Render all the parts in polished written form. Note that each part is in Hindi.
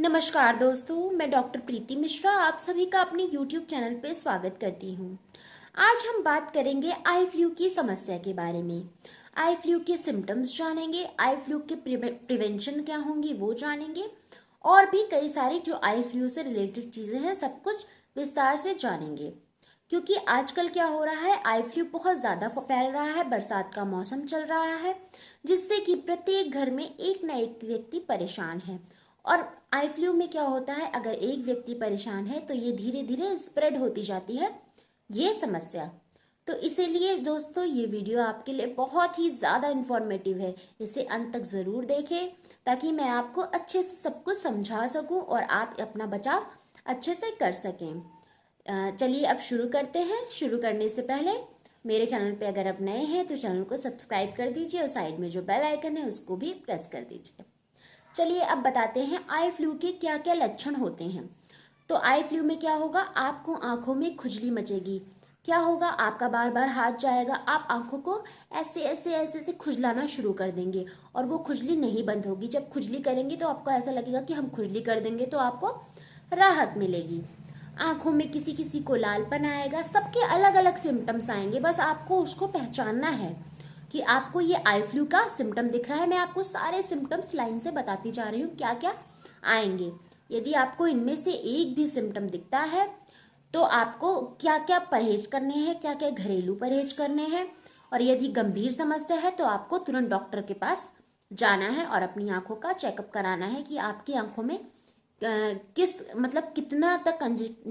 नमस्कार दोस्तों, मैं डॉक्टर प्रीति मिश्रा आप सभी का अपने YouTube चैनल पे स्वागत करती हूँ। आज हम बात करेंगे आई फ्लू की समस्या के बारे में। आई फ्लू के सिम्टम्स जानेंगे, आई फ्लू के प्रिवेंशन क्या होंगी वो जानेंगे और भी कई सारी जो आई फ्लू से रिलेटेड चीज़ें हैं सब कुछ विस्तार से जानेंगे। क्योंकि आजकल क्या हो रहा है, आई फ्लू बहुत ज़्यादा फैल रहा है, बरसात का मौसम चल रहा है जिससे कि प्रत्येक घर में एक न एक व्यक्ति परेशान है। और आई फ्लू में क्या होता है, अगर एक व्यक्ति परेशान है तो ये धीरे धीरे स्प्रेड होती जाती है ये समस्या। तो इसीलिए दोस्तों ये वीडियो आपके लिए बहुत ही ज़्यादा इन्फॉर्मेटिव है, इसे अंत तक ज़रूर देखें ताकि मैं आपको अच्छे से सब कुछ समझा सकूं और आप अपना बचाव अच्छे से कर सकें। चलिए अब शुरू करते हैं। शुरू करने से पहले मेरे चैनल पे अगर आप नए हैं तो चैनल को सब्सक्राइब कर दीजिए और साइड में जो बेल आइकन है उसको भी प्रेस कर दीजिए। चलिए अब बताते हैं आई फ्लू के क्या क्या लक्षण होते हैं। तो आई फ्लू में क्या होगा, आपको आंखों में खुजली मचेगी। क्या होगा, आपका बार बार हाथ जाएगा, आप आंखों को ऐसे ऐसे ऐसे ऐसे खुजलाना शुरू कर देंगे और वो खुजली नहीं बंद होगी। जब खुजली करेंगे तो आपको ऐसा लगेगा कि हम खुजली कर देंगे तो आपको राहत मिलेगी। आंखों में किसी किसी को लालपन आएगा, सबके अलग अलग सिम्टम्स आएंगे, बस आपको उसको पहचानना है कि आपको ये आई फ्लू का सिम्टम दिख रहा है। मैं आपको सारे सिम्टम्स लाइन से बताती जा रही हूँ क्या क्या आएंगे। यदि आपको इनमें से एक भी सिम्टम दिखता है तो आपको क्या क्या परहेज करने हैं, क्या क्या घरेलू परहेज करने हैं, और यदि गंभीर समस्या है तो आपको तुरंत डॉक्टर के पास जाना है और अपनी आंखों का चेकअप कराना है कि आपकी आंखों में कितना तक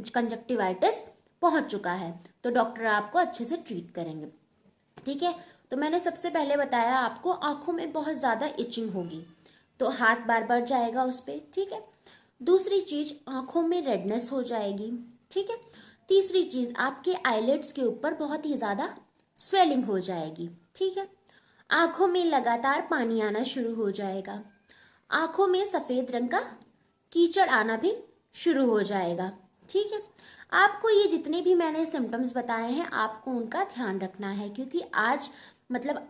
कंजक्टिवाइटिस पहुंच चुका है, तो डॉक्टर आपको अच्छे से ट्रीट करेंगे। ठीक है, तो मैंने सबसे पहले बताया आपको आंखों में बहुत ज़्यादा इचिंग होगी तो हाथ बार बार जाएगा उस पर। ठीक है, दूसरी चीज़ आंखों में रेडनेस हो जाएगी। ठीक है, तीसरी चीज़ आपके आईलिड्स के ऊपर बहुत ही ज़्यादा स्वेलिंग हो जाएगी। ठीक है, आंखों में लगातार पानी आना शुरू हो जाएगा, आंखों में सफ़ेद रंग का कीचड़ आना भी शुरू हो जाएगा। ठीक है, आपको ये जितने भी मैंने सिम्टम्स बताए हैं आपको उनका ध्यान रखना है क्योंकि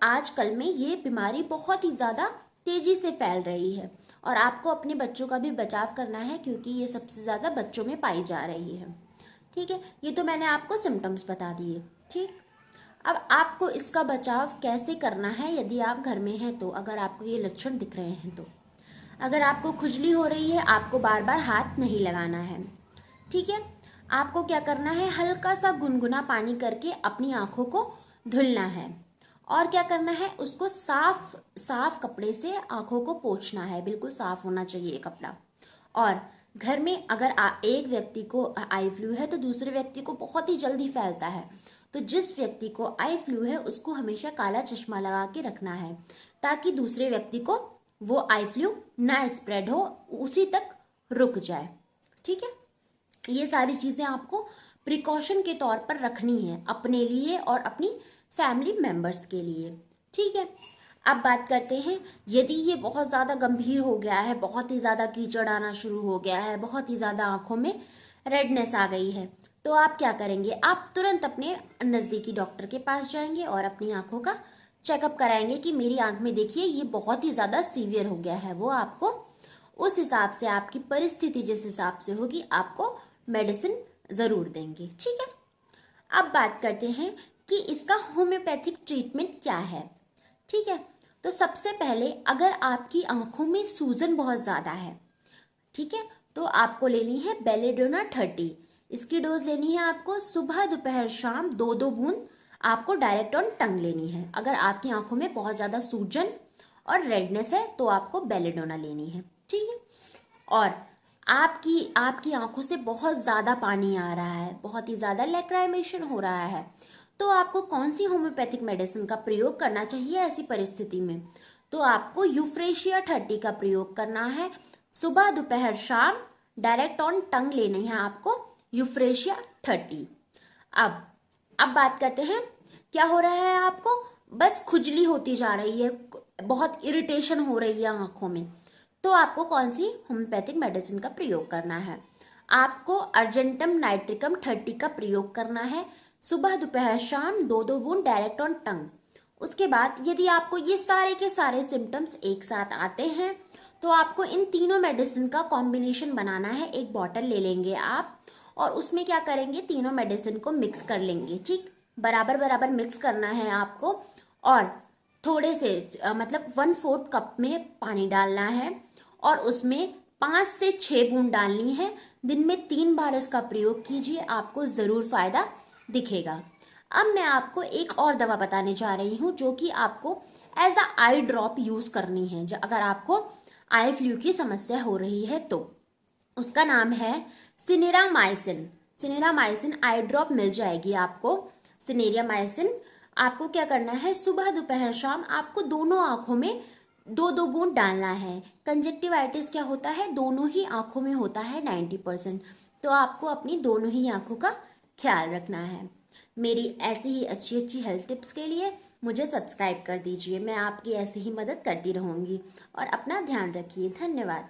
आजकल में ये बीमारी बहुत ही ज़्यादा तेज़ी से फैल रही है और आपको अपने बच्चों का भी बचाव करना है क्योंकि ये सबसे ज़्यादा बच्चों में पाई जा रही है। ठीक है, ये तो मैंने आपको सिम्टम्स बता दिए। ठीक, अब आपको इसका बचाव कैसे करना है यदि आप घर में हैं तो, अगर आपको ये लक्षण दिख रहे हैं तो। अगर आपको खुजली हो रही है आपको बार बार हाथ नहीं लगाना है। ठीक है, आपको क्या करना है, हल्का सा गुनगुना पानी करके अपनी आंखों को धुलना है और क्या करना है, उसको साफ साफ कपड़े से आंखों को पोंछना है, बिल्कुल साफ होना चाहिए कपड़ा। और घर में अगर एक व्यक्ति को आई फ्लू है तो दूसरे व्यक्ति को बहुत ही जल्दी फैलता है, तो जिस व्यक्ति को आई फ्लू है उसको हमेशा काला चश्मा लगा के रखना है ताकि दूसरे व्यक्ति को वो आई फ्लू ना स्प्रेड हो, उसी तक रुक जाए। ठीक है, ये सारी चीज़ें आपको प्रिकॉशन के तौर पर रखनी है अपने लिए और अपनी फैमिली मेम्बर्स के लिए। ठीक है, अब बात करते हैं यदि ये बहुत ज़्यादा गंभीर हो गया है, बहुत ही ज़्यादा कीचड़ आना शुरू हो गया है, बहुत ही ज़्यादा आंखों में रेडनेस आ गई है तो आप क्या करेंगे, आप तुरंत अपने नज़दीकी डॉक्टर के पास जाएंगे और अपनी आंखों का चेकअप कराएंगे कि मेरी आंख में देखिए ये बहुत ही ज़्यादा सीवियर हो गया है। वो आपको उस हिसाब से, आपकी परिस्थिति जिस हिसाब से होगी आपको मेडिसिन ज़रूर देंगे। ठीक है, अब बात करते हैं कि इसका होम्योपैथिक ट्रीटमेंट क्या है। ठीक है, तो सबसे पहले अगर आपकी आंखों में सूजन बहुत ज़्यादा है, ठीक है, तो आपको लेनी है बेलेडोना 30। इसकी डोज लेनी है आपको सुबह दोपहर शाम 2-2 बूंद आपको डायरेक्ट ऑन टंग लेनी है। अगर आपकी आंखों में बहुत ज़्यादा सूजन और रेडनेस है तो आपको बेलेडोना लेनी है। ठीक है, और आपकी आपकी आंखों से बहुत ज़्यादा पानी आ रहा है, बहुत ही ज़्यादा लैक्राइमेशन हो रहा है, तो आपको कौन सी होम्योपैथिक मेडिसिन का प्रयोग करना चाहिए ऐसी परिस्थिति में, तो आपको यूफ्रेशिया 30 का प्रयोग करना है। सुबह दोपहर शाम डायरेक्ट ऑन टंग लेनी है आपको यूफ्रेशिया 30। अब बात करते हैं क्या हो रहा है, आपको बस खुजली होती जा रही है, बहुत इरिटेशन हो रही है आंखों में, तो आपको कौन सी होम्योपैथिक मेडिसिन का प्रयोग करना है, आपको अर्जेंटम नाइट्रिकम 30 का प्रयोग करना है सुबह दोपहर शाम 2-2 बूंद डायरेक्ट ऑन टंग। उसके बाद यदि आपको ये सारे के सारे सिम्टम्स एक साथ आते हैं तो आपको इन तीनों मेडिसिन का कॉम्बिनेशन बनाना है। एक बॉटल ले लेंगे आप और उसमें क्या करेंगे, तीनों मेडिसिन को मिक्स कर लेंगे। ठीक, बराबर बराबर मिक्स करना है आपको। और थोड़े से मतलब 1/4 कप में पानी डालना है और उसमें 5 से 6 बूंद डालनी है। दिन में 3 बार इसका प्रयोग कीजिए, आपको ज़रूर फायदा दिखेगा। अब मैं आपको एक और दवा बताने जा रही हूँ जो कि आपको as a eye drop use करनी है अगर आपको आई फ्लू की समस्या हो रही है तो। उसका नाम है सिनेरामाइसिन। सिनेरामाइसिन आई ड्रॉप मिल जाएगी आपको। सिनेरियामाइसिन आपको क्या करना है, सुबह दोपहर शाम आपको दोनों आंखों में 2-2 बूंद डालना है। कंजक्टिवाइटिस क्या होता है, दोनों ही आंखों में होता है 90%। तो आपको अपनी दोनों ही आंखों का ख्याल रखना है। मेरी ऐसी ही अच्छी अच्छी हेल्थ टिप्स के लिए मुझे सब्सक्राइब कर दीजिए। मैं आपकी ऐसे ही मदद करती रहूँगी और अपना ध्यान रखिए। धन्यवाद।